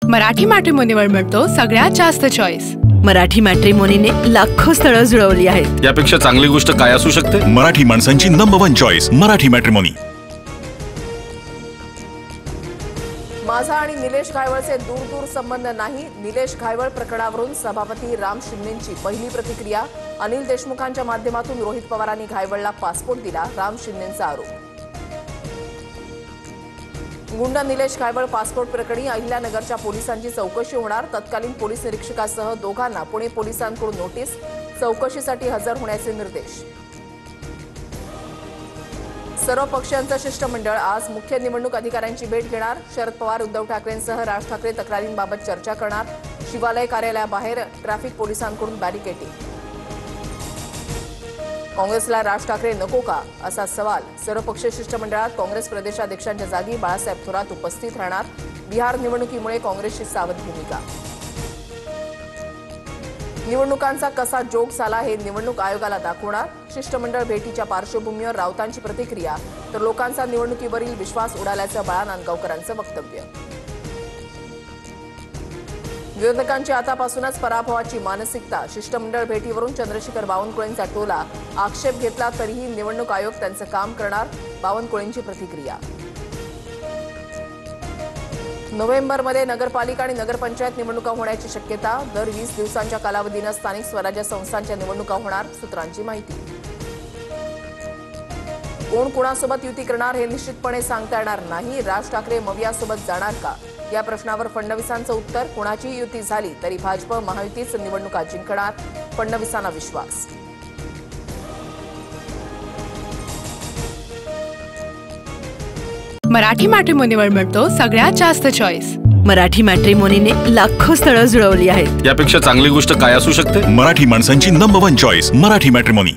मराठी मॅट्रिमोनीवर मिळतो सगळ्यात जास्त चॉईस। मराठी मॅट्रिमोनीने लाखो स्थळं जुळवली आहेत। यापेक्षा चांगली गोष्ट काय असू शकते? मराठी माणसांची नंबर 1 चॉईस मराठी मॅट्रिमोनी। माझा आणि निलेश घायवळचे दूर संबंध नाही। निलेश घायवळ प्रकरणावरून सभापती राम शिंदेंची पहिली प्रतिक्रिया। अनिल देशमुखांच्या माध्यमातून रोहित पवारांनी घायवळला पासपोर्ट दिला, राम शिंदेंचा आरोप। गुंड निलेश घायवळ पासपोर्ट प्रकरणी अहिल्यानगरच्या पोलिसांची चौकशी होणार। तत्कालीन पोलीस निरीक्षकासह दोघांना पुणे पोलिसांकडून नोटीस, चौकशीसाठी हजर होण्याचे निर्देश। सर्व पक्षांचं शिष्टमंडळ आज मुख्य निवडणूक अधिकाऱ्यांची भेट घेणार। शरद पवार, उद्धव ठाकरेंसह राज ठाकरे तक्रारींबाबत चर्चा करणार। शिवालय कार्यालयाबाहेर ट्रॅफिक पोलिसांकडून बॅरिकेडिंग। काँग्रेसला राज ठाकरे नको का, असा सवाल। सर्वपक्षीय शिष्टमंडळात काँग्रेस प्रदेशाध्यक्षांच्या जागी बाळासाहेब थोरात उपस्थित राहणार। बिहार निवडणुकीमुळे काँग्रेसची सावध भूमिका। निवडणुकांचा कसा जोग झाला हे निवडणूक आयोगाला दाखवणार। शिष्टमंडळ भेटीच्या पार्श्वभूमीवर राऊतांची प्रतिक्रिया, तर लोकांचा निवडणुकीवरील विश्वास उडाल्याचं बाळा नांदगावकरांचं वक्तव्य। विरोधकांची आतापासूनच पराभवाची मानसिकता। शिष्टमंडळ भेटीवरून चंद्रशेखर बावनकुळेंचा टोला, आक्षेप घेतला तरीही निवडणूक आयोग त्यांचं काम करणार, बावनकुळेंची प्रतिक्रिया। नोव्हेंबरमध्ये नगरपालिका आणि नगरपंचायत निवडणुका होण्याची शक्यता। दर 20 दिवसांच्या कालावधीनं स्थानिक स्वराज्य संस्थांच्या निवडणुका होणार, सूत्रांची माहिती। कोण कोणासोबत युती करणार हे निश्चितपणे सांगता येणार नाही। राज ठाकरे मवियासोबत जाणार का, या प्रश्नावर फडणवीसांचं उत्तर, कोणाची युती झाली तरी भाजप महायुतीच निवडणुका जिंकणार, फडणवीसांना विश्वास। मराठी मॅट्रिमोनीवर मिळतो सगळ्यात जास्त चॉईस। मराठी मॅट्रिमोनीने लाखो स्थळं जुळवली आहेत। यापेक्षा चांगली गोष्ट काय असू शकते? मराठी माणसांची नंबर 1 चॉईस मराठी मॅट्रिमोनी।